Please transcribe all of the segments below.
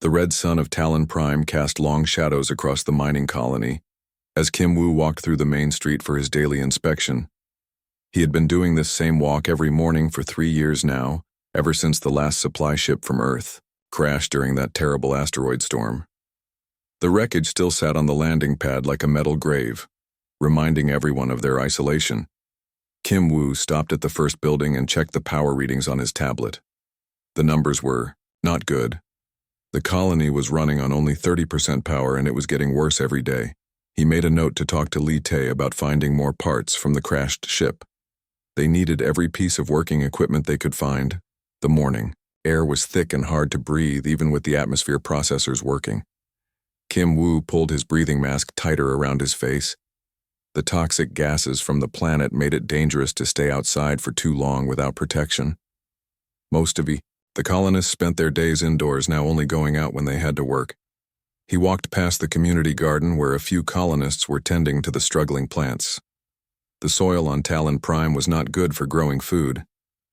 The red sun of Talon Prime cast long shadows across the mining colony as Kim Woo walked through the main street for his daily inspection. He had been doing this same walk every morning for 3 years now, ever since the last supply ship from Earth crashed during that terrible asteroid storm. The wreckage still sat on the landing pad like a metal grave, reminding everyone of their isolation. Kim Woo stopped at the first building and checked the power readings on his tablet. The numbers were not good. The colony was running on only 30% power and it was getting worse every day. He made a note to talk to Lee Tae about finding more parts from the crashed ship. They needed every piece of working equipment they could find. The morning air was thick and hard to breathe even with the atmosphere processors working. Kim Woo pulled his breathing mask tighter around his face. The toxic gases from the planet made it dangerous to stay outside for too long without protection. Most of the colonists spent their days indoors, now only going out when they had to work. He walked past the community garden where a few colonists were tending to the struggling plants. The soil on Talon Prime was not good for growing food.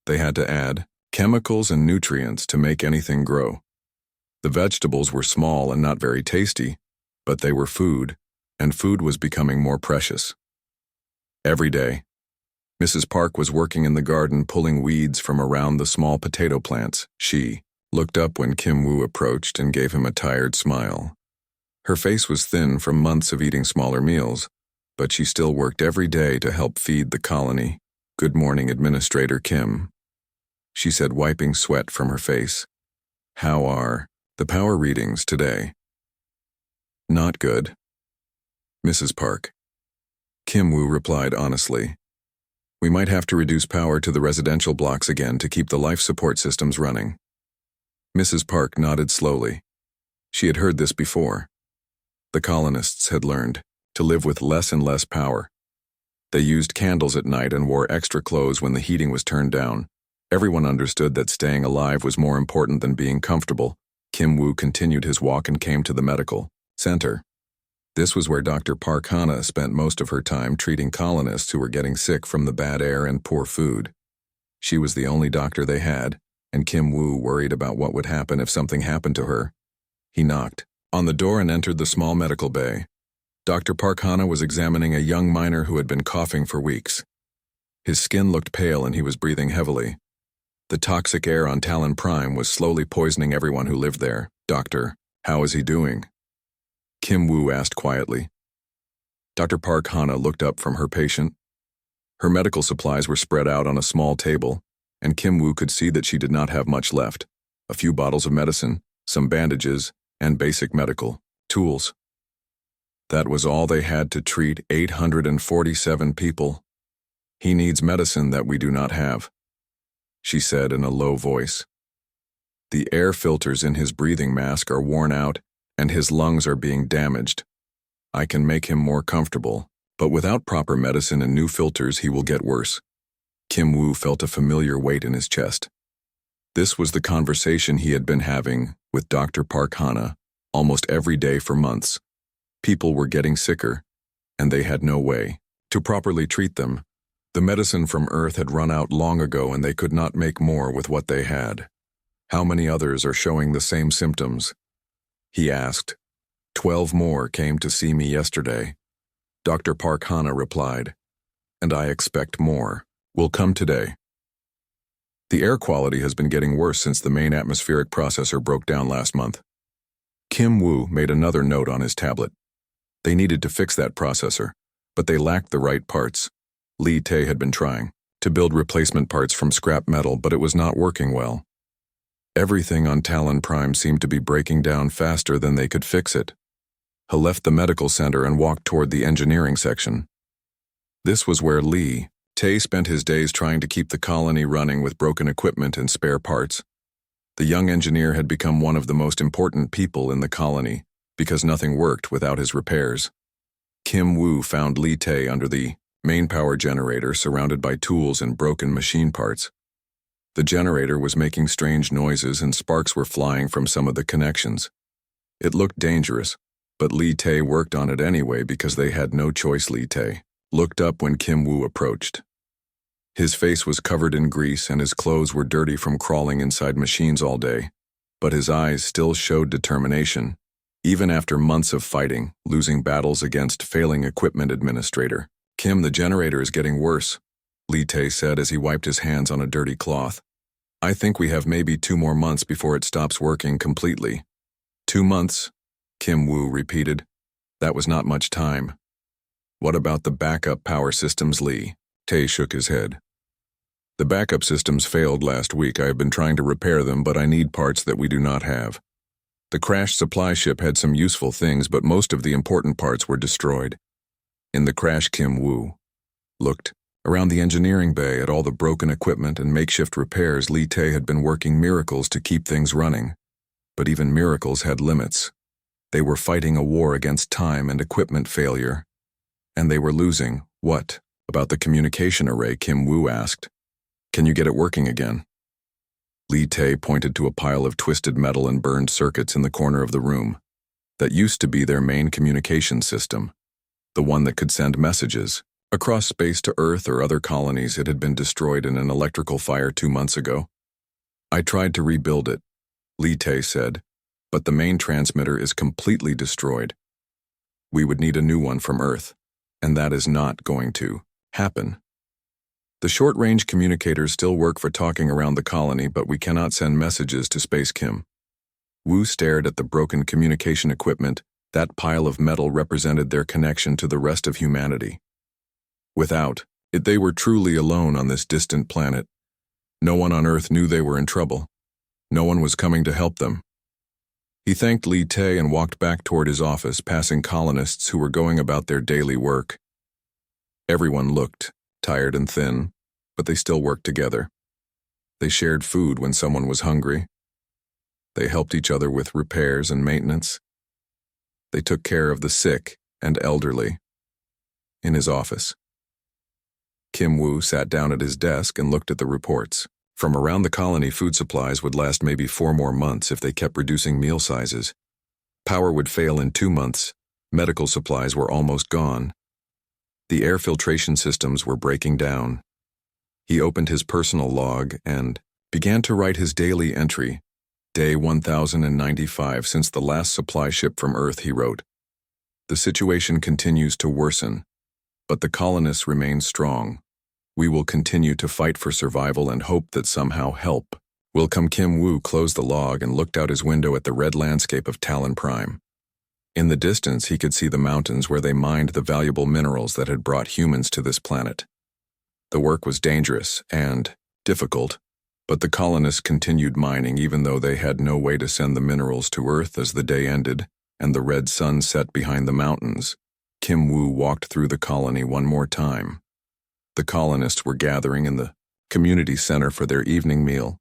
They had to add chemicals and nutrients to make anything grow. The vegetables were small and not very tasty, but they were food, and food was becoming more precious. Every day, Mrs. Park was working in the garden pulling weeds from around the small potato plants. She looked up when Kim Woo approached and gave him a tired smile. Her face was thin from months of eating smaller meals, but she still worked every day to help feed the colony. "Good morning, Administrator Kim," she said, wiping sweat from her face. "How are the power readings today?" "Not good, Mrs. Park," Kim Woo replied honestly. "We might have to reduce power to the residential blocks again to keep the life support systems running." Mrs. Park nodded slowly. She had heard this before. The colonists had learned to live with less and less power. They used candles at night and wore extra clothes when the heating was turned down. Everyone understood that staying alive was more important than being comfortable. Kim Woo continued his walk and came to the medical center. This was where Dr. Park Hana spent most of her time treating colonists who were getting sick from the bad air and poor food. She was the only doctor they had, and Kim Woo worried about what would happen if something happened to her. He knocked on the door and entered the small medical bay. Dr. Park Hana was examining a young miner who had been coughing for weeks. His skin looked pale and he was breathing heavily. The toxic air on Talon Prime was slowly poisoning everyone who lived there. "Doctor, how is he doing?" Kim Woo asked quietly. Dr. Park Hana looked up from her patient. Her medical supplies were spread out on a small table, and Kim Woo could see that she did not have much left. A few bottles of medicine, some bandages, and basic medical tools. That was all they had to treat 847 people. "He needs medicine that we do not have," she said in a low voice. "The air filters in his breathing mask are worn out, and his lungs are being damaged. I can make him more comfortable, but without proper medicine and new filters he will get worse." Kim Woo felt a familiar weight in his chest. This was the conversation he had been having with Dr. Park Hana almost every day for months. People were getting sicker, and they had no way to properly treat them. The medicine from Earth had run out long ago and they could not make more with what they had. "How many others are showing the same symptoms?" he asked. 12 more came to see me yesterday," Dr. Park Hana replied. "And I expect more will come today." The air quality has been getting worse since the main atmospheric processor broke down last month. Kim Woo made another note on his tablet. They needed to fix that processor, but they lacked the right parts. Lee Tae had been trying to build replacement parts from scrap metal, but it was not working well. Everything on Talon Prime seemed to be breaking down faster than they could fix it. He left the medical center and walked toward the engineering section. This was where Lee Tae spent his days trying to keep the colony running with broken equipment and spare parts. The young engineer had become one of the most important people in the colony because nothing worked without his repairs. Kim Woo found Lee Tae under the main power generator surrounded by tools and broken machine parts. The generator was making strange noises and sparks were flying from some of the connections. It looked dangerous, but Lee Tae worked on it anyway because they had no choice. Lee Tae looked up when Kim Woo approached. His face was covered in grease and his clothes were dirty from crawling inside machines all day. but his eyes still showed determination, even after months of fighting, losing battles against failing equipment administrator. Kim, the generator is getting worse, Li Tae said as he wiped his hands on a dirty cloth. I think we have maybe 2 more months before it stops working completely. 2 months, Kim Woo repeated. That was not much time. What about the backup power systems, Li? Tae shook his head. The backup systems failed last week. I have been trying to repair them, but I need parts that we do not have. The crashed supply ship had some useful things, but most of the important parts were destroyed. In the crash, Kim Woo looked around the engineering bay at all the broken equipment and makeshift repairs. Li Tae had been working miracles to keep things running. But even miracles had limits. They were fighting a war against time and equipment failure. And they were losing. What about the communication array? Kim Woo asked. Can you get it working again? Li Tae pointed to a pile of twisted metal and burned circuits in the corner of the room. That used to be their main communication system. The one that could send messages. Across space to Earth or other colonies. It had been destroyed in an electrical fire 2 months ago. I tried to rebuild it, Li Tae said, but the main transmitter is completely destroyed. We would need a new one from Earth, and that is not going to happen. The short-range communicators still work for talking around the colony, but we cannot send messages to space. Kim Woo stared at the broken communication equipment. That pile of metal represented their connection to the rest of humanity. Without it, they were truly alone on this distant planet. No one on Earth knew they were in trouble. No one was coming to help them. He thanked Li Tae and walked back toward his office, passing colonists who were going about their daily work. Everyone looked tired and thin, but they still worked together. They shared food when someone was hungry. They helped each other with repairs and maintenance. They took care of the sick and elderly. In his office, Kim Woo sat down at his desk and looked at the reports. From around the colony, food supplies would last maybe 4 more months if they kept reducing meal sizes. Power would fail in 2 months. Medical supplies were almost gone. The air filtration systems were breaking down. He opened his personal log and began to write his daily entry. Day 1095 since the last supply ship from Earth, he wrote. The situation continues to worsen, but the colonists remain strong. We will continue to fight for survival and hope that somehow help will come. Kim Woo closed the log and looked out his window at the red landscape of Talon Prime. In the distance, he could see the mountains where they mined the valuable minerals that had brought humans to this planet. The work was dangerous and difficult, but the colonists continued mining even though they had no way to send the minerals to Earth. As the day ended and the red sun set behind the mountains, Kim Woo walked through the colony one more time. The colonists were gathering in the community center for their evening meal.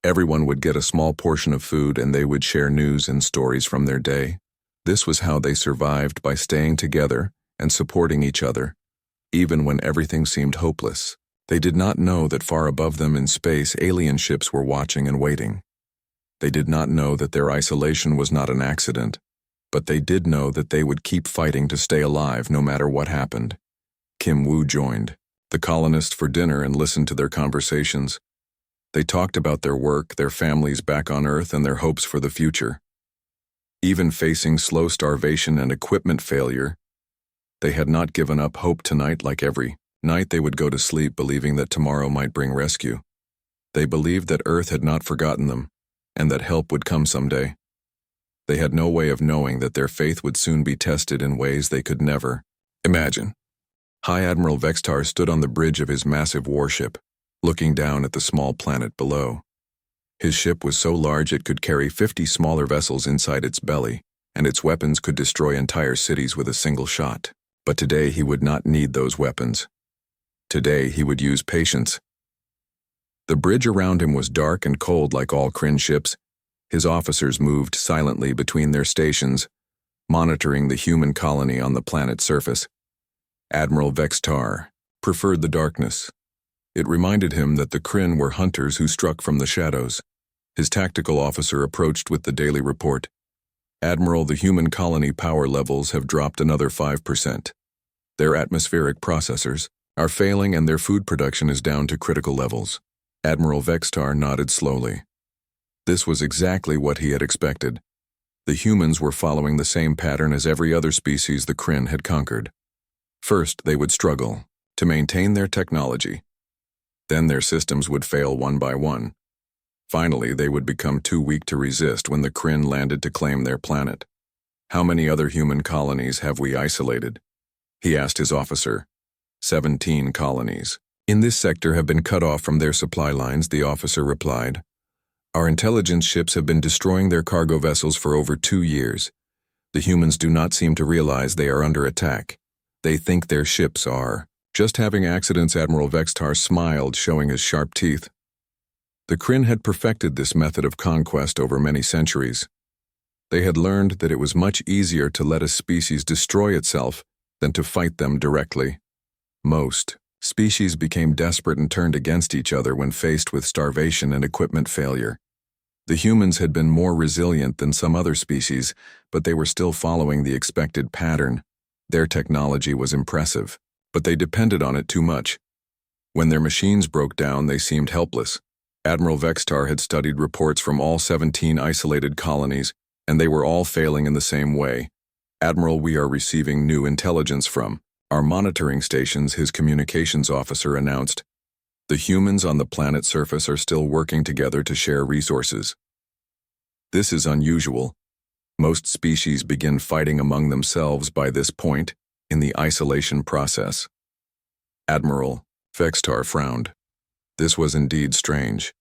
Everyone would get a small portion of food and they would share news and stories from their day. This was how they survived, by staying together and supporting each other, even when everything seemed hopeless. They did not know that far above them in space, alien ships were watching and waiting. They did not know that their isolation was not an accident, but they did know that they would keep fighting to stay alive no matter what happened. Kim Woo joined the colonists for dinner and listened to their conversations. They talked about their work, their families back on Earth, and their hopes for the future. Even facing slow starvation and equipment failure, they had not given up hope. Tonight, like every night, they would go to sleep believing that tomorrow might bring rescue. They believed that Earth had not forgotten them, and that help would come someday. They had no way of knowing that their faith would soon be tested in ways they could never imagine. High Admiral Vextar stood on the bridge of his massive warship, looking down at the small planet below. His ship was so large it could carry 50 smaller vessels inside its belly, and its weapons could destroy entire cities with a single shot. But today he would not need those weapons. Today he would use patience. The bridge around him was dark and cold like all Kryn ships. His officers moved silently between their stations, monitoring the human colony on the planet's surface. Admiral Vextar preferred the darkness. It reminded him that the Kryn were hunters who struck from the shadows. His tactical officer approached with the daily report. Admiral, the human colony power levels have dropped another 5%. Their atmospheric processors are failing and their food production is down to critical levels. Admiral Vextar nodded slowly. This was exactly what he had expected. The humans were following the same pattern as every other species the Kryn had conquered. First, they would struggle to maintain their technology. Then their systems would fail one by one. Finally, they would become too weak to resist when the Kryn landed to claim their planet. "How many other human colonies have we isolated?" he asked his officer. 17 colonies. "In this sector have been cut off from their supply lines," the officer replied. "Our intelligence ships have been destroying their cargo vessels for over 2 years. The humans do not seem to realize they are under attack. They think their ships are just having accidents." Admiral Vextar smiled, showing his sharp teeth. The Kryn had perfected this method of conquest over many centuries. They had learned that it was much easier to let a species destroy itself than to fight them directly. Most species became desperate and turned against each other when faced with starvation and equipment failure. The humans had been more resilient than some other species, but they were still following the expected pattern. Their technology was impressive, but they depended on it too much. When their machines broke down, they seemed helpless. Admiral Vextar had studied reports from all 17 isolated colonies, and they were all failing in the same way. "Admiral, we are receiving new intelligence from our monitoring stations," his communications officer announced. "The humans on the planet's surface are still working together to share resources. This is unusual. Most species begin fighting among themselves by this point in the isolation process." Admiral Vextar frowned. This was indeed strange.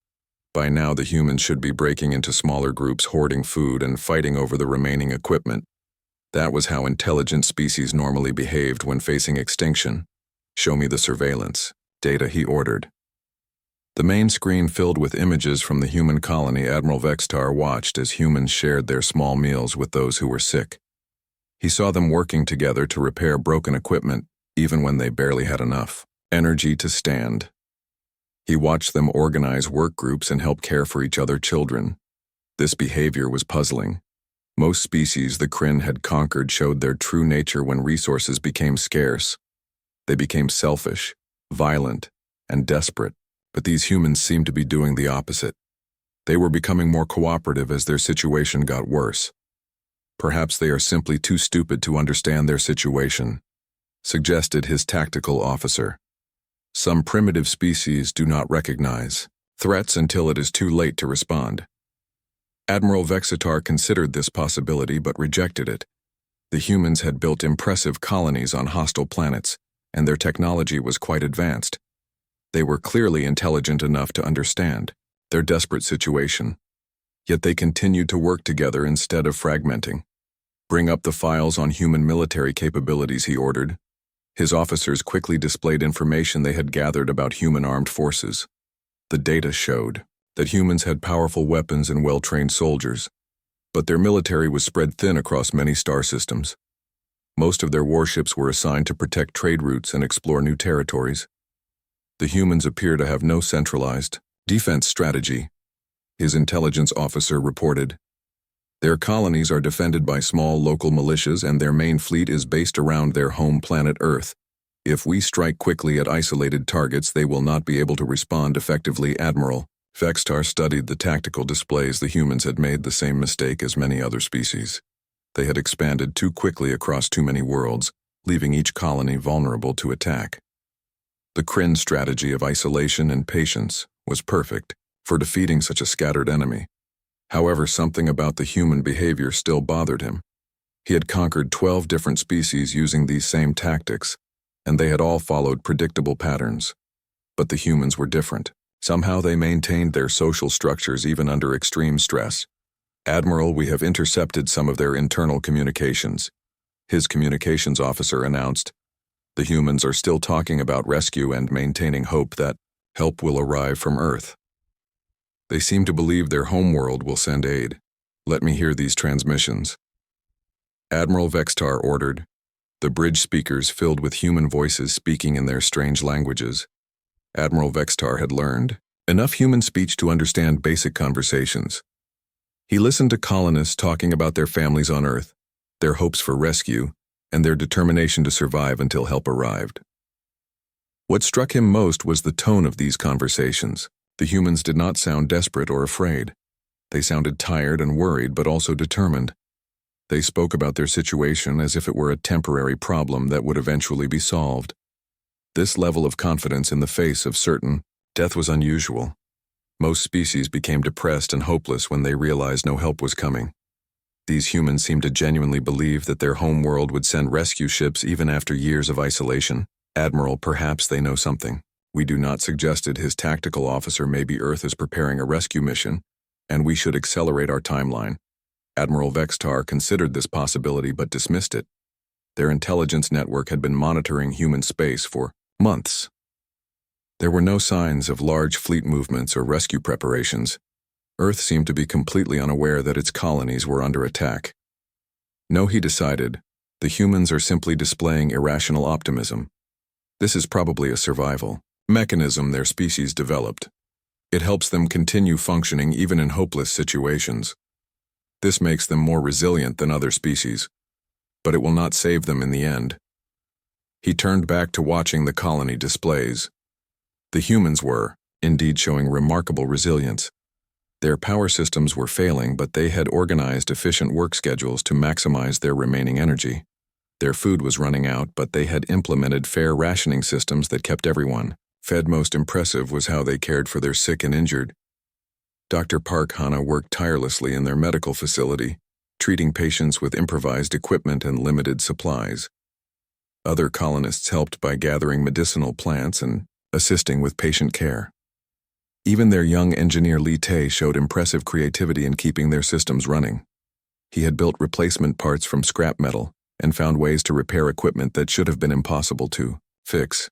By now the humans should be breaking into smaller groups, hoarding food, and fighting over the remaining equipment. That was how intelligent species normally behaved when facing extinction. "Show me the surveillance data," he ordered. The main screen filled with images from the human colony. Admiral Vextar watched as humans shared their small meals with those who were sick. He saw them working together to repair broken equipment, even when they barely had enough energy to stand. He watched them organize work groups and help care for each other's children. This behavior was puzzling. Most species the Kryn had conquered showed their true nature when resources became scarce. They became selfish, violent, and desperate, but these humans seemed to be doing the opposite. They were becoming more cooperative as their situation got worse. "Perhaps they are simply too stupid to understand their situation," suggested his tactical officer. "Some primitive species do not recognize threats until it is too late to respond." Admiral Vextar considered this possibility but rejected it. The humans had built impressive colonies on hostile planets, and their technology was quite advanced. They were clearly intelligent enough to understand their desperate situation. Yet they continued to work together instead of fragmenting. "Bring up the files on human military capabilities," he ordered. His officers quickly displayed information they had gathered about human armed forces. The data showed that humans had powerful weapons and well-trained soldiers, but their military was spread thin across many star systems. Most of their warships were assigned to protect trade routes and explore new territories. The humans appear to have no centralized defense strategy, his intelligence officer reported. Their colonies are defended by small local militias, and their main fleet is based around their home planet Earth. If we strike quickly at isolated targets, they will not be able to respond effectively. Admiral Vextar studied the tactical displays. The humans had made the same mistake as many other species. They had expanded too quickly across too many worlds, leaving each colony vulnerable to attack. The Kryn strategy of isolation and patience was perfect for defeating such a scattered enemy. However, something about the human behavior still bothered him. He had conquered 12 different species using these same tactics, and they had all followed predictable patterns. But the humans were different. Somehow they maintained their social structures even under extreme stress. "Admiral, we have intercepted some of their internal communications," his communications officer announced. "The humans are still talking about rescue and maintaining hope that help will arrive from Earth. They seem to believe their homeworld will send aid. Let me hear these transmissions." Admiral Vextar ordered, the bridge speakers filled with human voices speaking in their strange languages. Admiral Vextar had learned enough human speech to understand basic conversations. He listened to colonists talking about their families on Earth, their hopes for rescue, and their determination to survive until help arrived. What struck him most was the tone of these conversations. The humans did not sound desperate or afraid. They sounded tired and worried, but also determined. They spoke about their situation as if it were a temporary problem that would eventually be solved. This level of confidence in the face of certain death was unusual. Most species became depressed and hopeless when they realized no help was coming. These humans seemed to genuinely believe that their home world would send rescue ships even after years of isolation. Admiral, perhaps they know something. We do not, suggested his tactical officer. Maybe Earth is preparing a rescue mission, and we should accelerate our timeline. Admiral Vextar considered this possibility but dismissed it. Their intelligence network had been monitoring human space for months. There were no signs of large fleet movements or rescue preparations. Earth seemed to be completely unaware that its colonies were under attack. No, he decided, the humans are simply displaying irrational optimism. This is probably a survival mechanism their species developed. It helps them continue functioning even in hopeless situations. This makes them more resilient than other species, but it will not save them in the end. He turned back to watching the colony displays. The humans were, indeed, showing remarkable resilience. Their power systems were failing, but they had organized efficient work schedules to maximize their remaining energy. Their food was running out, but they had implemented fair rationing systems that kept everyone fed. Most impressive was how they cared for their sick and injured. Dr. Park Hana worked tirelessly in their medical facility, treating patients with improvised equipment and limited supplies. Other colonists helped by gathering medicinal plants and assisting with patient care. Even their young engineer Li Tae showed impressive creativity in keeping their systems running. He had built replacement parts from scrap metal and found ways to repair equipment that should have been impossible to fix.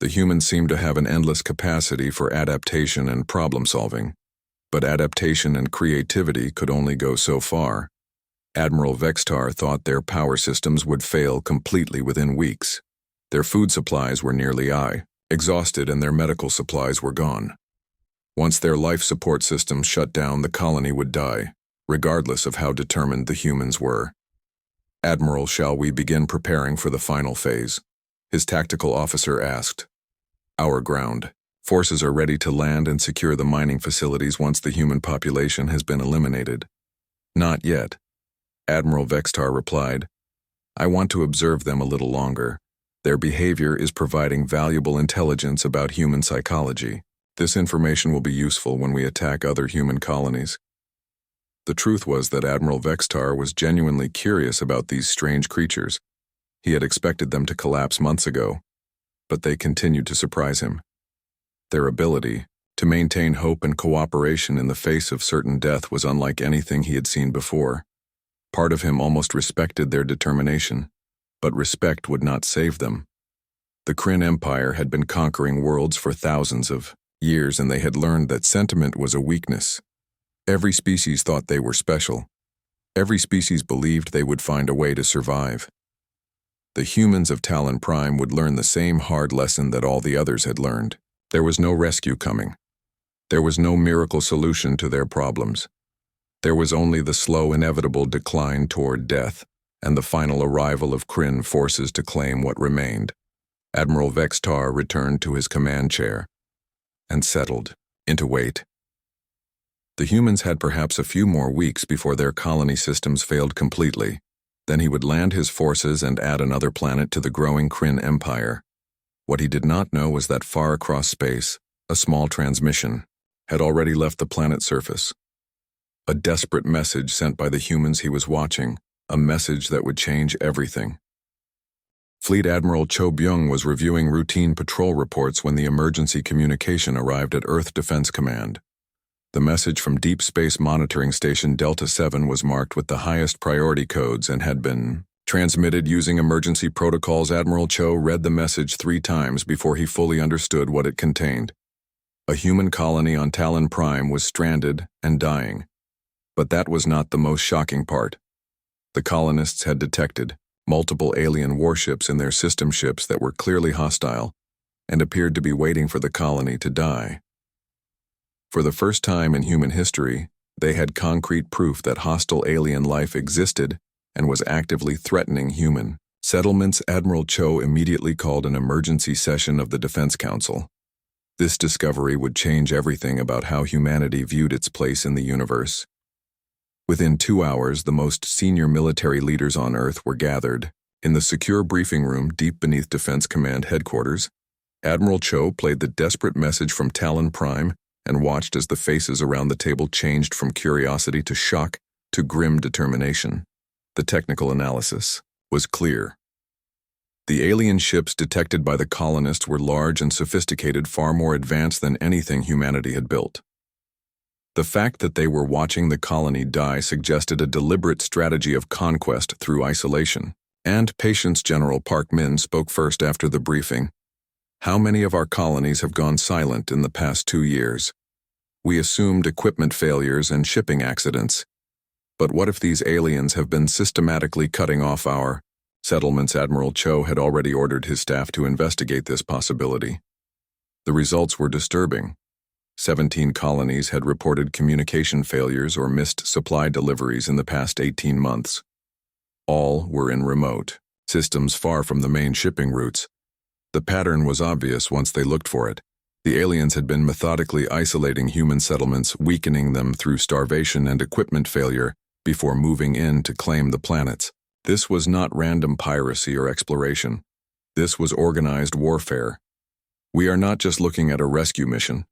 The humans seemed to have an endless capacity for adaptation and problem solving. But adaptation and creativity could only go so far. Admiral Vextar thought their power systems would fail completely within weeks. Their food supplies were nearly exhausted, and their medical supplies were gone. Once their life support systems shut down, the colony would die, regardless of how determined the humans were. Admiral, shall we begin preparing for the final phase? His tactical officer asked. Our ground forces are ready to land and secure the mining facilities once the human population has been eliminated. Not yet, Admiral Vextar replied. I want to observe them a little longer. Their behavior is providing valuable intelligence about human psychology. This information will be useful when we attack other human colonies. The truth was that Admiral Vextar was genuinely curious about these strange creatures. He had expected them to collapse months ago, but they continued to surprise him. Their ability to maintain hope and cooperation in the face of certain death was unlike anything he had seen before. Part of him almost respected their determination, but respect would not save them. The Kryn Empire had been conquering worlds for thousands of years, and they had learned that sentiment was a weakness. Every species thought they were special. Every species believed they would find a way to survive. The humans of Talon Prime would learn the same hard lesson that all the others had learned. There was no rescue coming. There was no miracle solution to their problems. There was only the slow, inevitable decline toward death, and the final arrival of Kryn forces to claim what remained. Admiral Vextar returned to his command chair and settled into wait. The humans had perhaps a few more weeks before their colony systems failed completely. Then he would land his forces and add another planet to the growing Kryn Empire. What he did not know was that far across space, a small transmission had already left the planet's surface. A desperate message sent by the humans he was watching, a message that would change everything. Fleet Admiral Cho Byung was reviewing routine patrol reports when the emergency communication arrived at Earth Defense Command. The message from Deep Space Monitoring Station Delta 7 was marked with the highest priority codes and had been transmitted using emergency protocols. Admiral Cho read the message 3 times before he fully understood what it contained. A human colony on Talon Prime was stranded and dying. But that was not the most shocking part. The colonists had detected multiple alien warships in their system ships that were clearly hostile and appeared to be waiting for the colony to die. For the first time in human history, they had concrete proof that hostile alien life existed and was actively threatening human settlements. Admiral Cho immediately called an emergency session of the Defense Council. This discovery would change everything about how humanity viewed its place in the universe. Within 2 hours, the most senior military leaders on Earth were gathered. In the secure briefing room deep beneath Defense Command headquarters, Admiral Cho played the desperate message from Talon Prime and watched as the faces around the table changed from curiosity to shock to grim determination. The technical analysis was clear. The alien ships detected by the colonists were large and sophisticated, far more advanced than anything humanity had built. The fact that they were watching the colony die suggested a deliberate strategy of conquest through isolation. And Patience General Park Min spoke first after the briefing. How many of our colonies have gone silent in the past 2 years? We assumed equipment failures and shipping accidents. But what if these aliens have been systematically cutting off our settlements? Admiral Cho had already ordered his staff to investigate this possibility. The results were disturbing. 17 colonies had reported communication failures or missed supply deliveries in the past 18 months. All were in remote systems far from the main shipping routes. The pattern was obvious once they looked for it. The aliens had been methodically isolating human settlements, weakening them through starvation and equipment failure before moving in to claim the planets. This was not random piracy or exploration. This was organized warfare. We are not just looking at a rescue mission.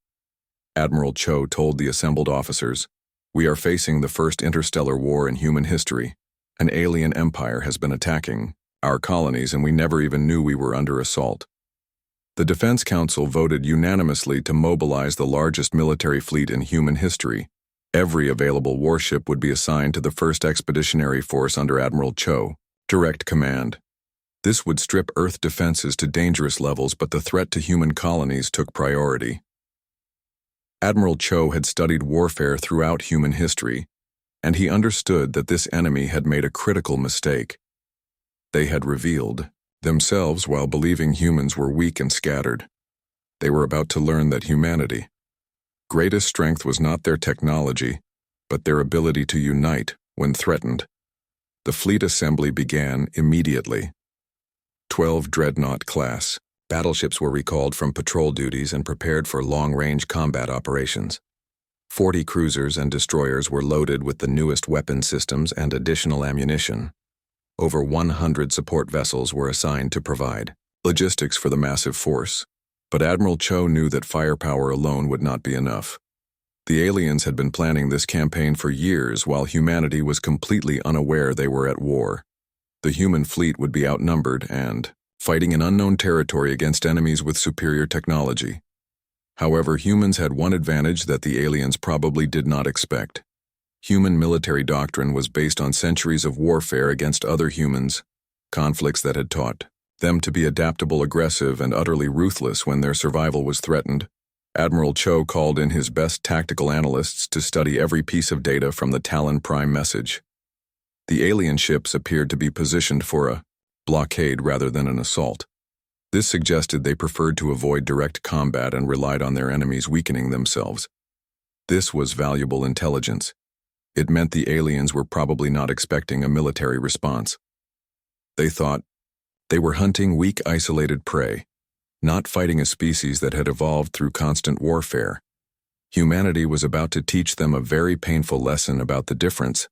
Admiral Cho told the assembled officers, we are facing the first interstellar war in human history. An alien empire has been attacking our colonies, and we never even knew we were under assault. The Defense Council voted unanimously to mobilize the largest military fleet in human history. Every available warship would be assigned to the 1st Expeditionary Force under Admiral Cho, direct command. This would strip Earth defenses to dangerous levels, but the threat to human colonies took priority. Admiral Cho had studied warfare throughout human history, and he understood that this enemy had made a critical mistake. They had revealed themselves while believing humans were weak and scattered. They were about to learn that humanity greatest strength was not their technology, but their ability to unite when threatened. The fleet assembly began immediately. 12 Dreadnought-class battleships were recalled from patrol duties and prepared for long-range combat operations. 40 cruisers and destroyers were loaded with the newest weapon systems and additional ammunition. Over 100 support vessels were assigned to provide logistics for the massive force. But Admiral Cho knew that firepower alone would not be enough. The aliens had been planning this campaign for years while humanity was completely unaware they were at war. The human fleet would be outnumbered and fighting in unknown territory against enemies with superior technology. However, humans had one advantage that the aliens probably did not expect. Human military doctrine was based on centuries of warfare against other humans, conflicts that had taught them to be adaptable, aggressive, and utterly ruthless when their survival was threatened. Admiral Cho called in his best tactical analysts to study every piece of data from the Talon Prime message. The alien ships appeared to be positioned for a blockade rather than an assault. This suggested they preferred to avoid direct combat and relied on their enemies weakening themselves. This was valuable intelligence. It meant the aliens were probably not expecting a military response. They thought they were hunting weak, isolated prey, not fighting a species that had evolved through constant warfare. Humanity was about to teach them a very painful lesson about the difference.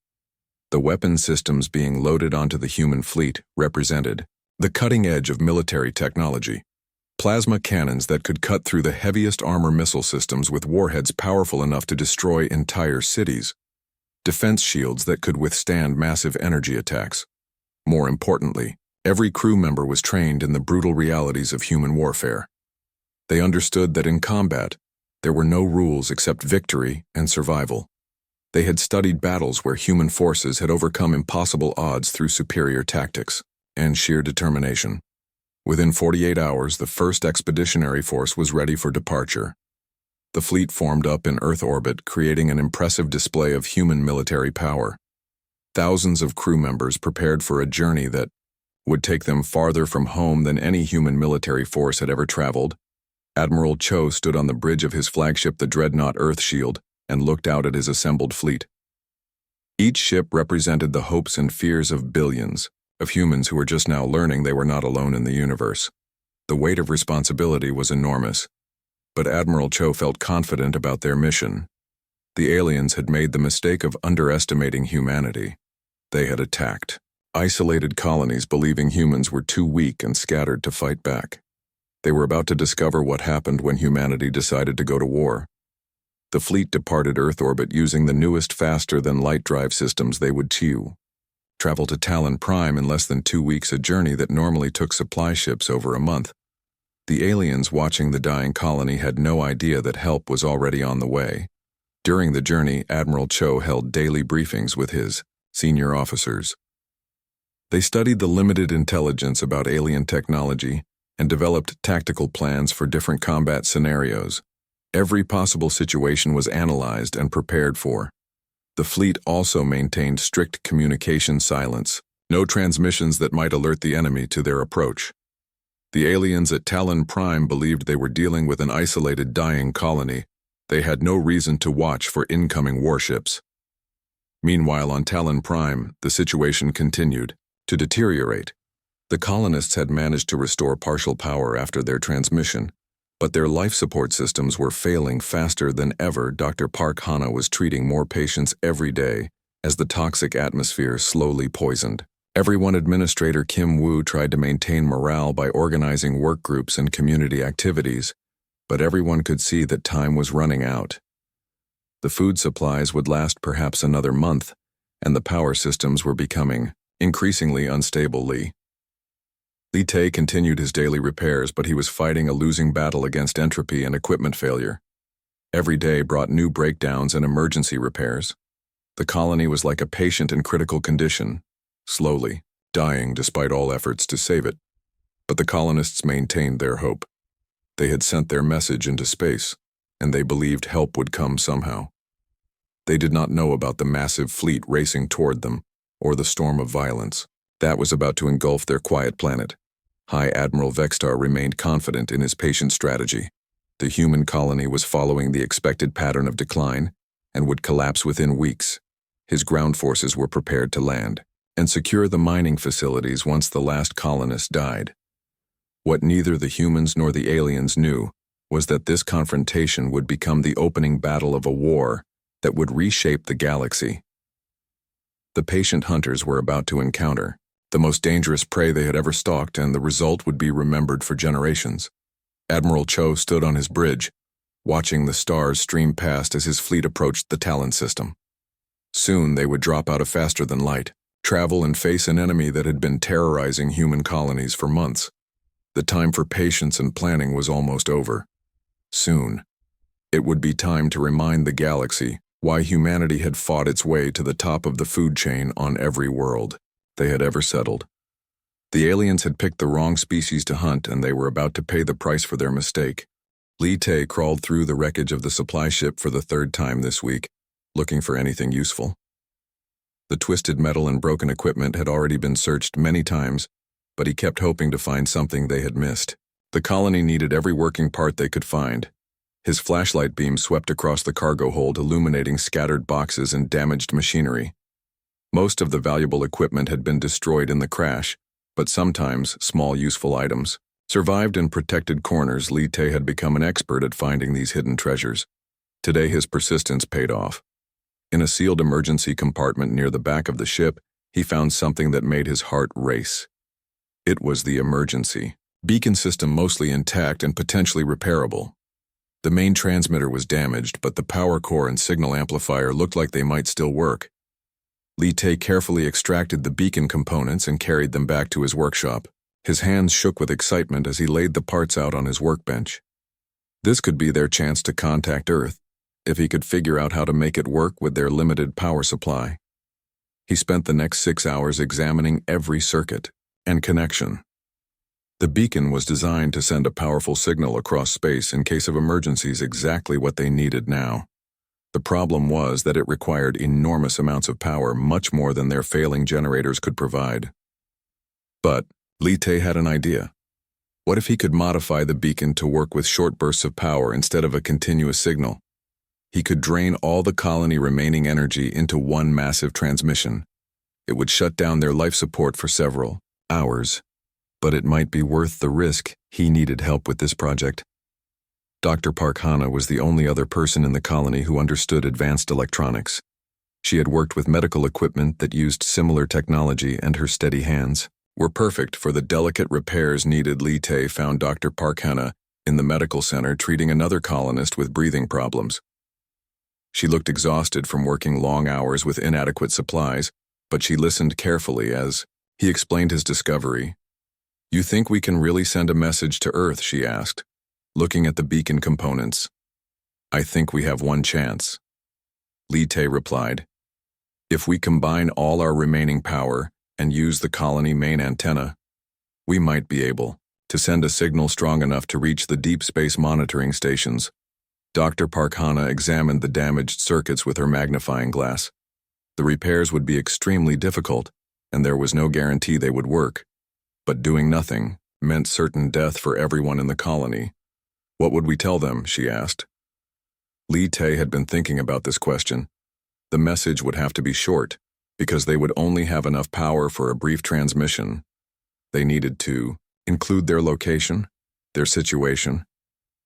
The weapon systems being loaded onto the human fleet represented the cutting edge of military technology. Plasma cannons that could cut through the heaviest armor missile systems with warheads powerful enough to destroy entire cities. Defense shields that could withstand massive energy attacks. More importantly, every crew member was trained in the brutal realities of human warfare. They understood that in combat, there were no rules except victory and survival. They had studied battles where human forces had overcome impossible odds through superior tactics and sheer determination. Within 48 hours, the 1st Expeditionary Force was ready for departure. The fleet formed up in Earth orbit, creating an impressive display of human military power. Thousands of crew members prepared for a journey that would take them farther from home than any human military force had ever traveled. Admiral Cho stood on the bridge of his flagship, the Dreadnought Earthshield, and looked out at his assembled fleet. Each ship represented the hopes and fears of billions of humans who were just now learning they were not alone in the universe. The weight of responsibility was enormous. But Admiral Cho felt confident about their mission. The aliens had made the mistake of underestimating humanity. They had attacked isolated colonies, believing humans were too weak and scattered to fight back. They were about to discover what happened when humanity decided to go to war. The fleet departed Earth orbit using the newest faster-than-light drive systems they would travel to Talon Prime in less than 2 weeks, a journey that normally took supply ships over a month. The aliens watching the dying colony had no idea that help was already on the way. During the journey, Admiral Cho held daily briefings with his senior officers. They studied the limited intelligence about alien technology and developed tactical plans for different combat scenarios. Every possible situation was analyzed and prepared for. The fleet also maintained strict communication silence, no transmissions that might alert the enemy to their approach. The aliens at Talon Prime believed they were dealing with an isolated, dying colony. They had no reason to watch for incoming warships. Meanwhile, on Talon Prime, the situation continued to deteriorate. The colonists had managed to restore partial power after their transmission, but their life support systems were failing faster than ever. Dr. Park Hana was treating more patients every day as the toxic atmosphere slowly poisoned everyone. Administrator Kim Woo tried to maintain morale by organizing work groups and community activities, but everyone could see that time was running out. The food supplies would last perhaps another month, and the power systems were becoming increasingly unstable. Li Tae continued his daily repairs, but he was fighting a losing battle against entropy and equipment failure. Every day brought new breakdowns and emergency repairs. The colony was like a patient in critical condition, slowly dying despite all efforts to save it. But the colonists maintained their hope. They had sent their message into space, and they believed help would come somehow. They did not know about the massive fleet racing toward them, or the storm of violence that was about to engulf their quiet planet. High Admiral Vextar remained confident in his patient strategy. The human colony was following the expected pattern of decline and would collapse within weeks. His ground forces were prepared to land and secure the mining facilities once the last colonist died. What neither the humans nor the aliens knew was that this confrontation would become the opening battle of a war that would reshape the galaxy. The patient hunters were about to encounter the most dangerous prey they had ever stalked, and the result would be remembered for generations. Admiral Cho stood on his bridge, watching the stars stream past as his fleet approached the Talon system. Soon they would drop out of faster than light, travel and face an enemy that had been terrorizing human colonies for months. The time for patience and planning was almost over. Soon, it would be time to remind the galaxy why humanity had fought its way to the top of the food chain on every world they had ever settled. The aliens had picked the wrong species to hunt, and they were about to pay the price for their mistake. Li Tae crawled through the wreckage of the supply ship for the 3rd time this week, looking for anything useful. The twisted metal and broken equipment had already been searched many times, but he kept hoping to find something they had missed. The colony needed every working part they could find. His flashlight beam swept across the cargo hold, illuminating scattered boxes and damaged machinery. Most of the valuable equipment had been destroyed in the crash, but sometimes small useful items survived in protected corners. Li Tae had become an expert at finding these hidden treasures. Today his persistence paid off. In a sealed emergency compartment near the back of the ship, he found something that made his heart race. It was the emergency beacon system, mostly intact and potentially repairable. The main transmitter was damaged, but the power core and signal amplifier looked like they might still work. Li Tae carefully extracted the beacon components and carried them back to his workshop. His hands shook with excitement as he laid the parts out on his workbench. This could be their chance to contact Earth, if he could figure out how to make it work with their limited power supply. He spent the next 6 hours examining every circuit and connection. The beacon was designed to send a powerful signal across space in case of emergencies, exactly what they needed now. The problem was that it required enormous amounts of power, much more than their failing generators could provide. But Li Tae had an idea. What if he could modify the beacon to work with short bursts of power instead of a continuous signal? He could drain all the colony remaining energy into one massive transmission. It would shut down their life support for several hours, but it might be worth the risk. He needed help with this project. Dr. Park Hana was the only other person in the colony who understood advanced electronics. She had worked with medical equipment that used similar technology, and her steady hands were perfect for the delicate repairs needed. Lee Tae found Dr. Park Hana in the medical center treating another colonist with breathing problems. She looked exhausted from working long hours with inadequate supplies, but she listened carefully as he explained his discovery. "You think we can really send a message to Earth?" she asked, looking at the beacon components. "I think we have one chance." Lee Tae replied, "If we combine all our remaining power and use the colony main antenna, we might be able to send a signal strong enough to reach the deep space monitoring stations." Dr. Park Hana examined the damaged circuits with her magnifying glass. The repairs would be extremely difficult, and there was no guarantee they would work. But doing nothing meant certain death for everyone in the colony. "What would we tell them?" she asked. Lee Tae had been thinking about this question. The message would have to be short, because they would only have enough power for a brief transmission. They needed to include their location, their situation,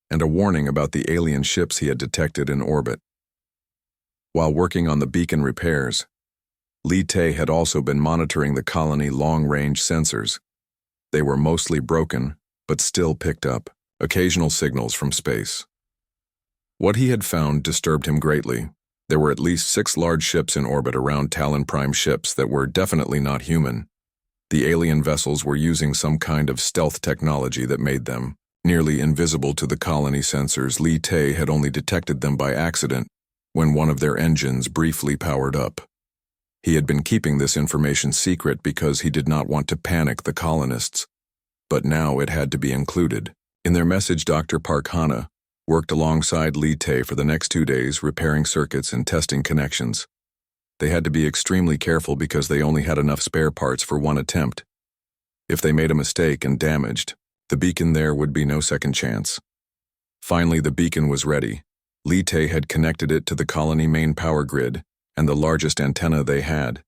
and a warning about the alien ships he had detected in orbit. While working on the beacon repairs, Lee Tae had also been monitoring the colony long-range sensors. They were mostly broken, but still picked up occasional signals from space. What he had found disturbed him greatly. There were at least 6 large ships in orbit around Talon Prime ships that were definitely not human. The alien vessels were using some kind of stealth technology that made them nearly invisible to the colony sensors. Lee Tae had only detected them by accident when one of their engines briefly powered up. He had been keeping this information secret because he did not want to panic the colonists, but now it had to be included. In their message, Dr. Park Hana worked alongside Lee Tae for the next 2 days, repairing circuits and testing connections. They had to be extremely careful because they only had enough spare parts for one attempt. If they made a mistake and damaged the beacon, there would be no second chance. Finally, the beacon was ready. Lee Tae had connected it to the colony main power grid and the largest antenna they had.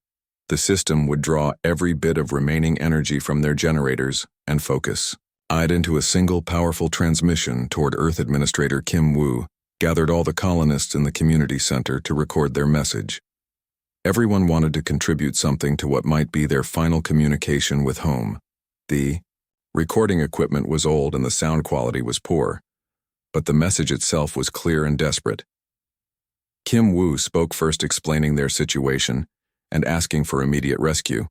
The system would draw every bit of remaining energy from their generators and focus it into a single powerful transmission toward Earth. Administrator Kim Woo gathered all the colonists in the community center to record their message. Everyone wanted to contribute something to what might be their final communication with home. The recording equipment was old and the sound quality was poor, but the message itself was clear and desperate. Kim Woo spoke first, explaining their situation and asking for immediate rescue.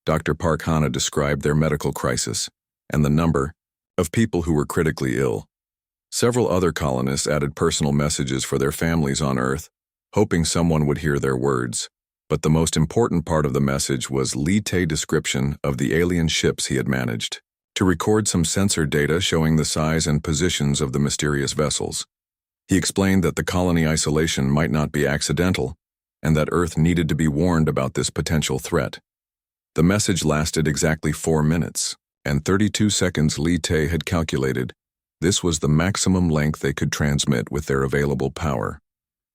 Dr. Park Hana described their medical crisis and the number of people who were critically ill. Several other colonists added personal messages for their families on Earth, hoping someone would hear their words. But the most important part of the message was Lee Tae's description of the alien ships he had managed to record some sensor data showing the size and positions of the mysterious vessels. He explained that the colony isolation might not be accidental, and that Earth needed to be warned about this potential threat. The message lasted exactly 4 minutes and 32 seconds. Lee Tae had calculated this was the maximum length they could transmit with their available power.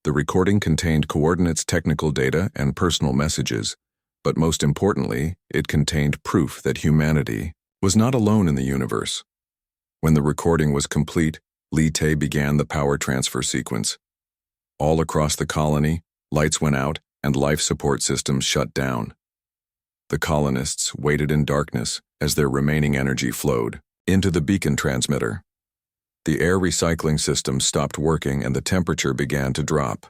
The recording contained coordinates, technical data, and personal messages, but most importantly, it contained proof that humanity was not alone in the universe. When the recording was complete, Lee Tae began the power transfer sequence. All across the colony, lights went out and life support systems shut down. The colonists waited in darkness as their remaining energy flowed into the beacon transmitter. The air recycling system stopped working and the temperature began to drop.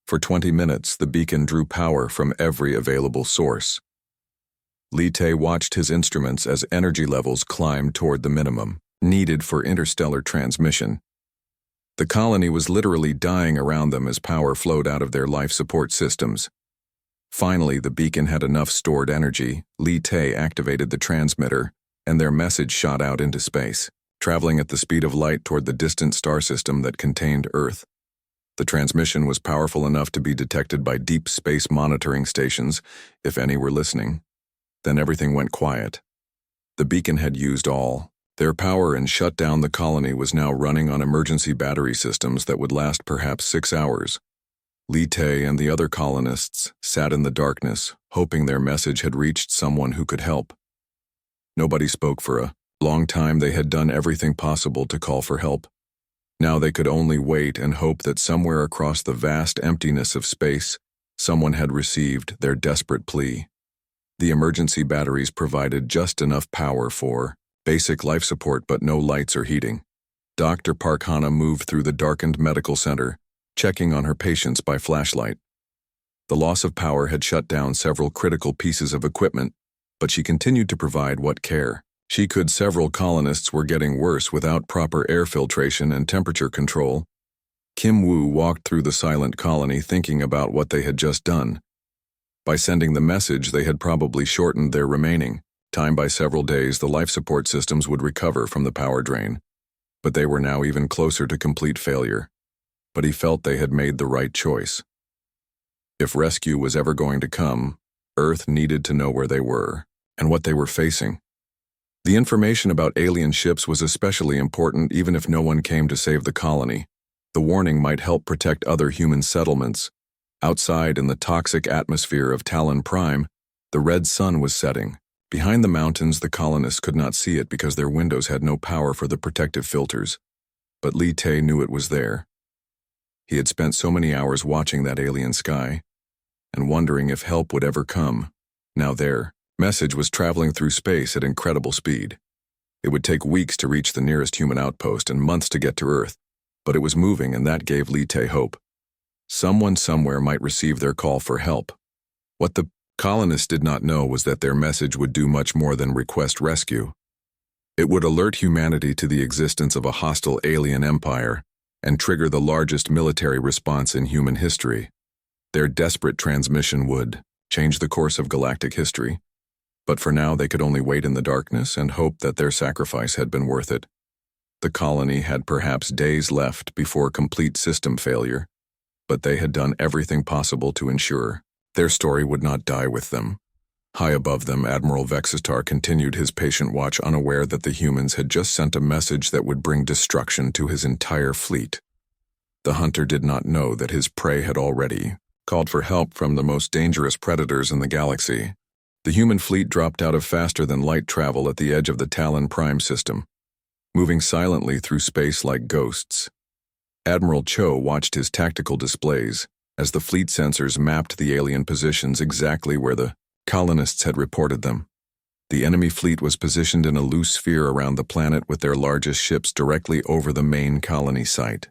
For 20 minutes, the beacon drew power from every available source. Lee Tae watched his instruments as energy levels climbed toward the minimum needed for interstellar transmission. The colony was literally dying around them as power flowed out of their life support systems. Finally, the beacon had enough stored energy. Lee Tae activated the transmitter, and their message shot out into space, traveling at the speed of light toward the distant star system that contained Earth. The transmission was powerful enough to be detected by deep space monitoring stations, if any were listening. Then everything went quiet. The beacon had used all their power and shut down. The colony was now running on emergency battery systems that would last perhaps 6 hours. Lee Tae and the other colonists sat in the darkness, hoping their message had reached someone who could help. Nobody spoke for a long time. They had done everything possible to call for help, Now they could only wait and hope that somewhere across the vast emptiness of space, someone had received their desperate plea. The emergency batteries provided just enough power for basic life support but no lights or heating. Dr. Parkhana moved through the darkened medical center, checking on her patients by flashlight. The loss of power had shut down several critical pieces of equipment, but she continued to provide what care she could. Several colonists were getting worse without proper air filtration and temperature control. Kim Woo walked through the silent colony thinking about what they had just done. By sending the message, they had probably shortened their remaining time by several days. The life support systems would recover from the power drain, but they were now even closer to complete failure. But he felt they had made the right choice. If rescue was ever going to come, Earth needed to know where they were and what they were facing. The information about alien ships was especially important even if no one came to save the colony. The warning might help protect other human settlements. Outside in the toxic atmosphere of Talon Prime, the red sun was setting. Behind the mountains, the colonists could not see it because their windows had no power for the protective filters. But Li Tae knew it was there. He had spent so many hours watching that alien sky and wondering if help would ever come. Now their message was traveling through space at incredible speed. It would take weeks to reach the nearest human outpost and months to get to Earth, but it was moving, and that gave Li Tae hope. Someone somewhere might receive their call for help. What the colonists did not know was that their message would do much more than request rescue. It would alert humanity to the existence of a hostile alien empire and trigger the largest military response in human history. Their desperate transmission would change the course of galactic history. But for now, they could only wait in the darkness and hope that their sacrifice had been worth it. The colony had perhaps days left before complete system failure, but they had done everything possible to ensure their story would not die with them. High above them, Admiral Vexistar continued his patient watch, unaware that the humans had just sent a message that would bring destruction to his entire fleet. The hunter did not know that his prey had already called for help from the most dangerous predators in the galaxy. The human fleet dropped out of faster-than-light travel at the edge of the Talon Prime system, moving silently through space like ghosts. Admiral Cho watched his tactical displays as the fleet sensors mapped the alien positions exactly where the colonists had reported them. The enemy fleet was positioned in a loose sphere around the planet with their largest ships directly over the main colony site.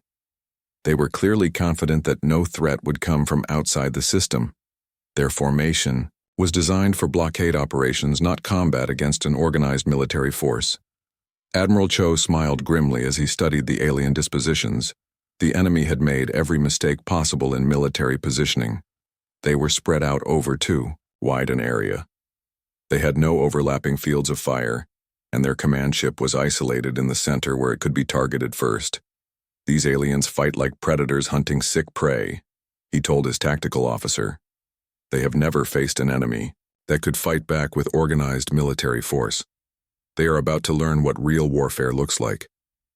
They were clearly confident that no threat would come from outside the system. Their formation was designed for blockade operations, not combat against an organized military force. Admiral Cho smiled grimly as he studied the alien dispositions. The enemy had made every mistake possible in military positioning. They were spread out over too wide an area. They had no overlapping fields of fire, and their command ship was isolated in the center where it could be targeted first. These aliens fight like predators hunting sick prey, he told his tactical officer. They have never faced an enemy that could fight back with organized military force. They are about to learn what real warfare looks like.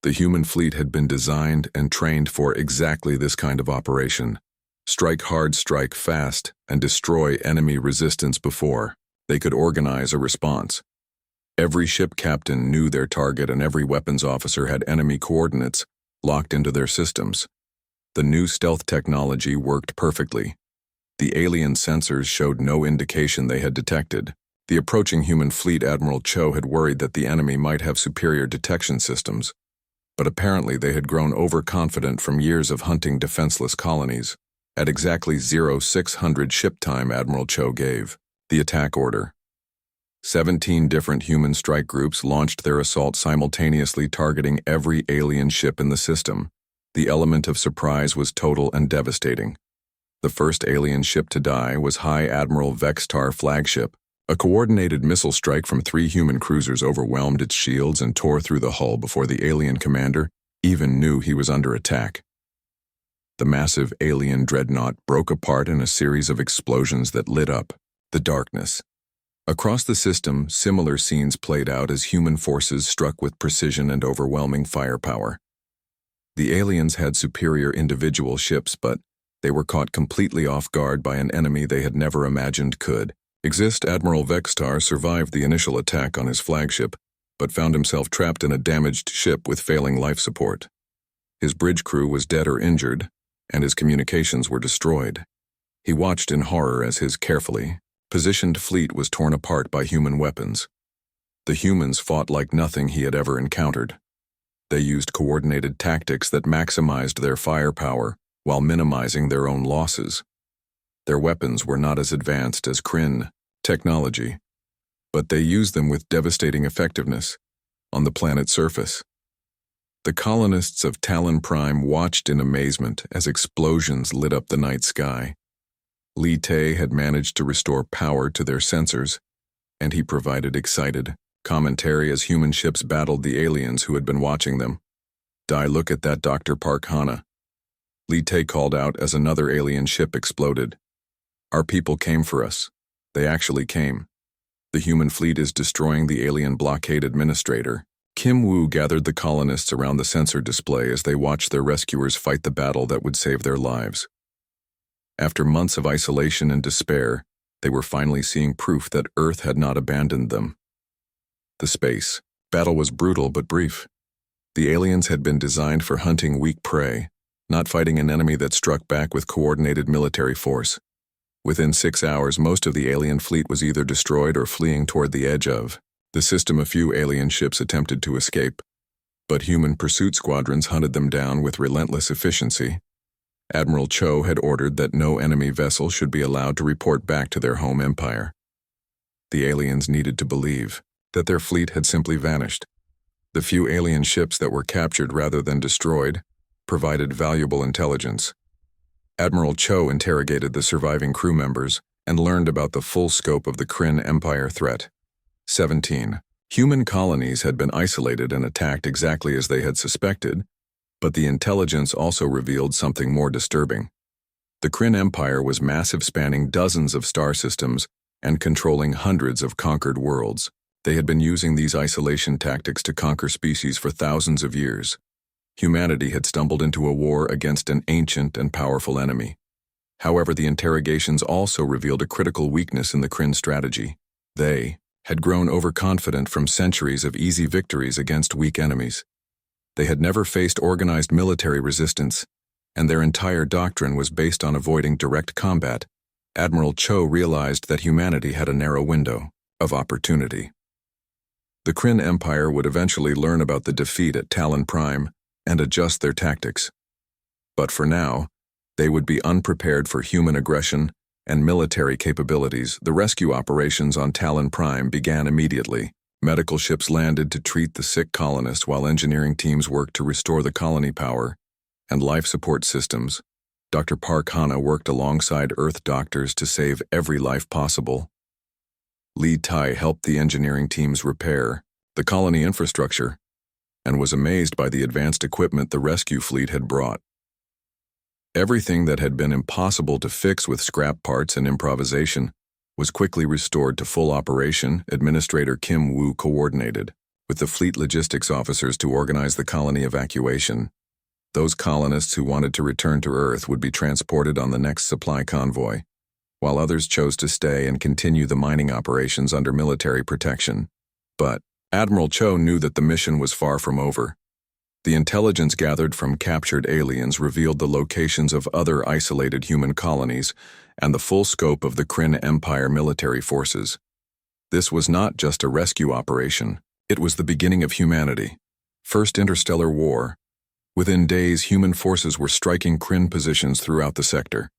The human fleet had been designed and trained for exactly this kind of operation. Strike hard, strike fast, and destroy enemy resistance before they could organize a response. Every ship captain knew their target, and every weapons officer had enemy coordinates locked into their systems. The new stealth technology worked perfectly. The alien sensors showed no indication they had detected the approaching human fleet. Admiral Cho had worried that the enemy might have superior detection systems, but apparently they had grown overconfident from years of hunting defenseless colonies. At exactly 0600 ship time, Admiral Cho gave the attack order. 17 different human strike groups launched their assault simultaneously, targeting every alien ship in the system. The element of surprise was total and devastating. The first alien ship to die was High Admiral Vextar flagship. A coordinated missile strike from 3 human cruisers overwhelmed its shields and tore through the hull before the alien commander even knew he was under attack. The massive alien dreadnought broke apart in a series of explosions that lit up the darkness. Across the system, similar scenes played out as human forces struck with precision and overwhelming firepower. The aliens had superior individual ships, but they were caught completely off guard by an enemy they had never imagined could exist. Admiral Vextar survived the initial attack on his flagship, but found himself trapped in a damaged ship with failing life support. His bridge crew was dead or injured, and his communications were destroyed. He watched in horror as his carefully positioned fleet was torn apart by human weapons. The humans fought like nothing he had ever encountered. They used coordinated tactics that maximized their firepower while minimizing their own losses. Their weapons were not as advanced as Kryn technology, but they used them with devastating effectiveness on the planet's surface. The colonists of Talon Prime watched in amazement as explosions lit up the night sky. Li Te had managed to restore power to their sensors, and he provided excited commentary as human ships battled the aliens who had been watching them. "Dai, look at that, Dr. Park Hana," Li Te called out as another alien ship exploded. "Our people came for us. They actually came. The human fleet is destroying the alien blockade administrator." Kim Woo gathered the colonists around the sensor display as they watched their rescuers fight the battle that would save their lives. After months of isolation and despair, they were finally seeing proof that Earth had not abandoned them. The space battle was brutal but brief. The aliens had been designed for hunting weak prey, not fighting an enemy that struck back with coordinated military force. Within 6 hours, most of the alien fleet was either destroyed or fleeing toward the edge of the system. A few alien ships attempted to escape, but human pursuit squadrons hunted them down with relentless efficiency. Admiral Cho had ordered that no enemy vessel should be allowed to report back to their home empire. The aliens needed to believe that their fleet had simply vanished. The few alien ships that were captured rather than destroyed provided valuable intelligence. Admiral Cho interrogated the surviving crew members and learned about the full scope of the Kryn Empire threat. 17 human colonies had been isolated and attacked exactly as they had suspected, but the intelligence also revealed something more disturbing. The Kryn Empire was massive, spanning dozens of star systems and controlling hundreds of conquered worlds. They had been using these isolation tactics to conquer species for thousands of years. Humanity had stumbled into a war against an ancient and powerful enemy. However, the interrogations also revealed a critical weakness in the Kryn strategy. They had grown overconfident from centuries of easy victories against weak enemies. They had never faced organized military resistance, and their entire doctrine was based on avoiding direct combat. Admiral Cho realized that humanity had a narrow window of opportunity. The Kryn Empire would eventually learn about the defeat at Talon Prime and adjust their tactics. But for now, they would be unprepared for human aggression and military capabilities. The rescue operations on Talon Prime began immediately. Medical ships landed to treat the sick colonists while engineering teams worked to restore the colony power and life support systems. Dr. Park Hana worked alongside Earth doctors to save every life possible. Li Tai helped the engineering teams repair the colony infrastructure and was amazed by the advanced equipment the rescue fleet had brought. Everything that had been impossible to fix with scrap parts and improvisation was quickly restored to full operation. Administrator Kim Woo coordinated with the fleet logistics officers to organize the colony evacuation. Those colonists who wanted to return to Earth would be transported on the next supply convoy, while others chose to stay and continue the mining operations under military protection. But Admiral Cho knew that the mission was far from over. The intelligence gathered from captured aliens revealed the locations of other isolated human colonies and the full scope of the Kryn Empire military forces. This was not just a rescue operation, it was the beginning of humanity. First interstellar war. Within days, human forces were striking Kryn positions throughout the sector.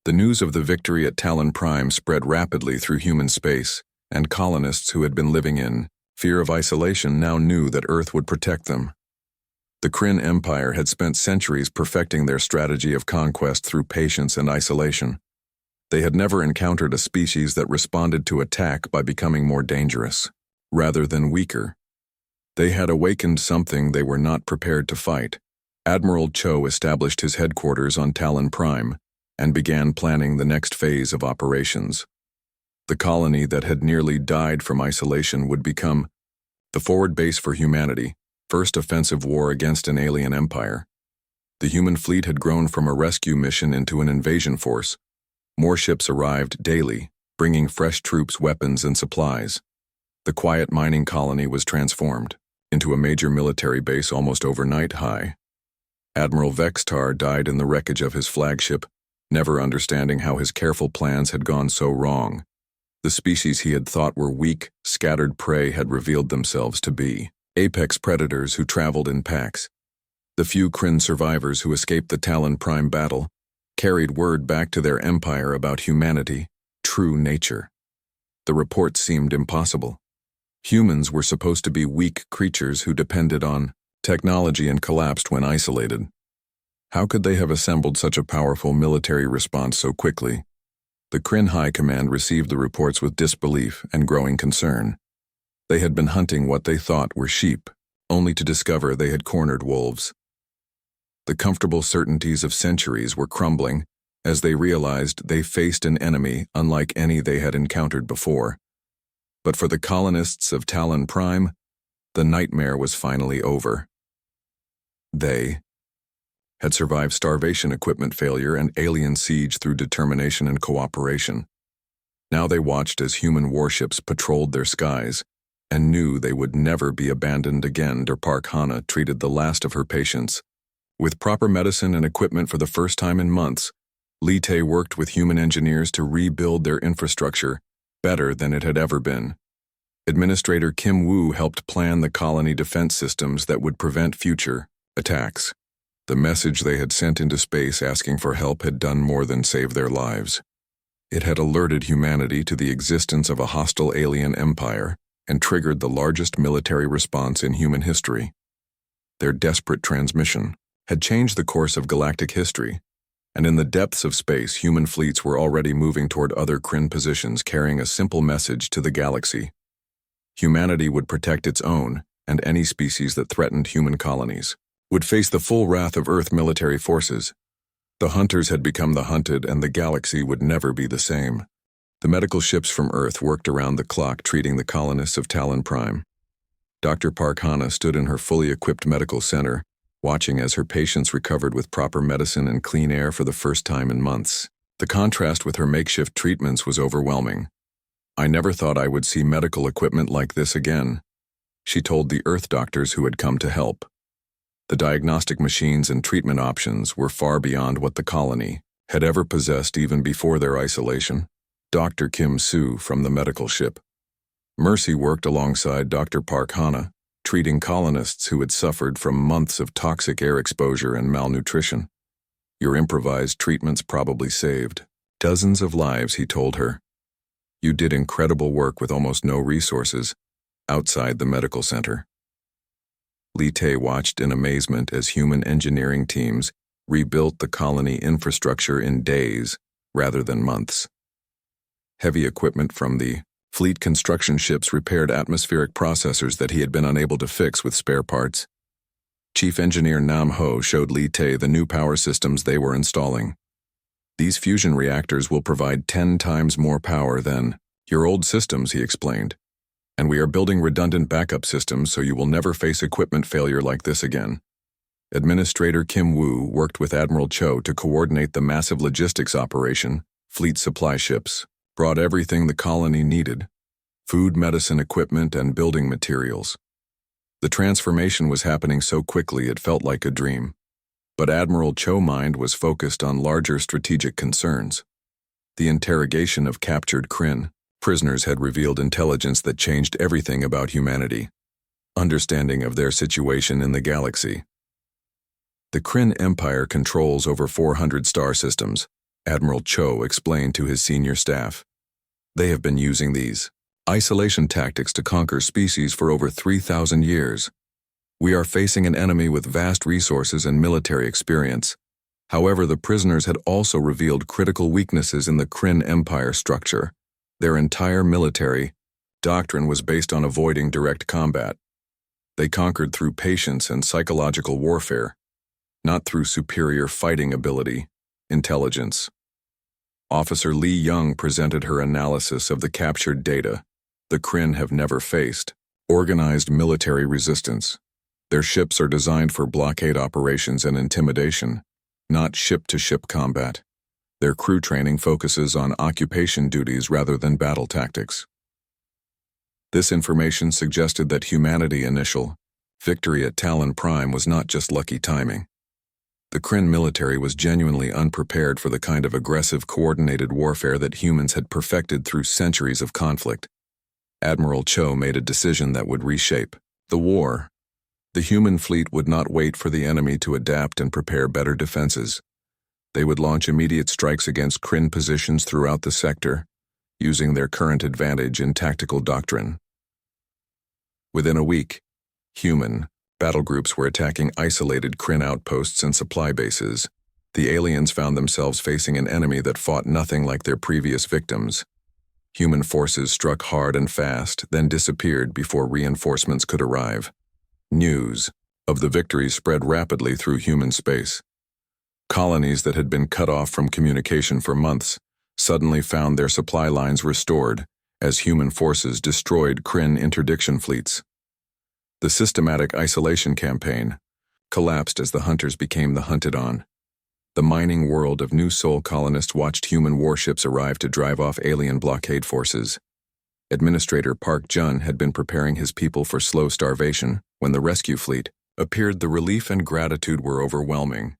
The news of the victory at Talon Prime spread rapidly through human space, and colonists who had been living in fear of isolation now knew that Earth would protect them. The Kryn Empire had spent centuries perfecting their strategy of conquest through patience and isolation. They had never encountered a species that responded to attack by becoming more dangerous, rather than weaker. They had awakened something they were not prepared to fight. Admiral Cho established his headquarters on Talon Prime and began planning the next phase of operations. The colony that had nearly died from isolation would become the forward base for humanity. First offensive war against an alien empire. The human fleet had grown from a rescue mission into an invasion force. More ships arrived daily, bringing fresh troops, weapons, and supplies. The quiet mining colony was transformed into a major military base almost overnight. Admiral Vextar died in the wreckage of his flagship, never understanding how his careful plans had gone so wrong. The species he had thought were weak, scattered prey had revealed themselves to be apex predators who traveled in packs. The few Kryn survivors who escaped the Talon Prime battle carried word back to their empire about humanity, true nature. The reports seemed impossible. Humans were supposed to be weak creatures who depended on technology and collapsed when isolated. How could they have assembled such a powerful military response so quickly? The Kryn High Command received the reports with disbelief and growing concern. They had been hunting what they thought were sheep, only to discover they had cornered wolves. The comfortable certainties of centuries were crumbling as they realized they faced an enemy unlike any they had encountered before. But for the colonists of Talon Prime, the nightmare was finally over. They had survived starvation, equipment failure, and alien siege through determination and cooperation. Now they watched as human warships patrolled their skies and knew they would never be abandoned again. Park Hana treated the last of her patients. With proper medicine and equipment for the first time in months, Lee Tae worked with human engineers to rebuild their infrastructure better than it had ever been. Administrator Kim Woo helped plan the colony defense systems that would prevent future attacks. The message they had sent into space asking for help had done more than save their lives. It had alerted humanity to the existence of a hostile alien empire and triggered the largest military response in human history. Their desperate transmission had changed the course of galactic history, and in the depths of space, human fleets were already moving toward other Kryn positions carrying a simple message to the galaxy. Humanity would protect its own, and any species that threatened human colonies would face the full wrath of Earth military forces. The hunters had become the hunted, and the galaxy would never be the same. The medical ships from Earth worked around the clock treating the colonists of Talon Prime. Dr. Park Hana stood in her fully equipped medical center, watching as her patients recovered with proper medicine and clean air for the first time in months. The contrast with her makeshift treatments was overwhelming. "I never thought I would see medical equipment like this again," she told the Earth doctors who had come to help. The diagnostic machines and treatment options were far beyond what the colony had ever possessed even before their isolation. Dr. Kim Soo from the medical ship Mercy worked alongside Dr. Park Hana, treating colonists who had suffered from months of toxic air exposure and malnutrition. "Your improvised treatments probably saved dozens of lives," he told her. "You did incredible work with almost no resources outside the medical center." Lee Tae watched in amazement as human engineering teams rebuilt the colony infrastructure in days rather than months. Heavy equipment from the fleet construction ships repaired atmospheric processors that he had been unable to fix with spare parts. Chief Engineer Nam Ho showed Lee Tae the new power systems they were installing. "These fusion reactors will provide 10 times more power than your old systems," he explained. "And we are building redundant backup systems so you will never face equipment failure like this again." Administrator Kim Woo worked with Admiral Cho to coordinate the massive logistics operation. Fleet supply ships brought everything the colony needed: food, medicine, equipment, and building materials. The transformation was happening so quickly it felt like a dream. But Admiral Cho's mind was focused on larger strategic concerns. The interrogation of captured Kryn prisoners had revealed intelligence that changed everything about humanity. Understanding of their situation in the galaxy. The Kryn Empire controls over 400 star systems, Admiral Cho explained to his senior staff. They have been using these isolation tactics to conquer species for over 3,000 years. We are facing an enemy with vast resources and military experience. However, the prisoners had also revealed critical weaknesses in the Kryn Empire structure. Their entire military doctrine was based on avoiding direct combat. They conquered through patience and psychological warfare, not through superior fighting ability, intelligence. Officer Lee Young presented her analysis of the captured data. The Kryn have never faced organized military resistance. Their ships are designed for blockade operations and intimidation, not ship-to-ship combat. Their crew training focuses on occupation duties rather than battle tactics. This information suggested that humanity's initial victory at Talon Prime was not just lucky timing. The Kryn military was genuinely unprepared for the kind of aggressive, coordinated warfare that humans had perfected through centuries of conflict. Admiral Cho made a decision that would reshape the war. The human fleet would not wait for the enemy to adapt and prepare better defenses. They would launch immediate strikes against Kryn positions throughout the sector, using their current advantage in tactical doctrine. Within a week, human battle groups were attacking isolated Kryn outposts and supply bases. The aliens found themselves facing an enemy that fought nothing like their previous victims. Human forces struck hard and fast, then disappeared before reinforcements could arrive. News of the victories spread rapidly through human space. Colonies that had been cut off from communication for months suddenly found their supply lines restored as human forces destroyed Kryn interdiction fleets. The systematic isolation campaign collapsed as the hunters became the hunted on. The mining world of New Sol colonists watched human warships arrive to drive off alien blockade forces. Administrator Park Jun had been preparing his people for slow starvation when the rescue fleet appeared. The relief and gratitude were overwhelming.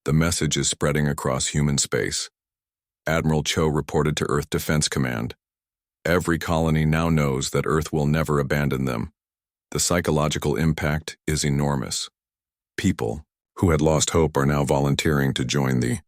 The message is spreading across human space. Admiral Cho reported to Earth Defense Command. Every colony now knows that Earth will never abandon them. The psychological impact is enormous. People who had lost hope are now volunteering to join the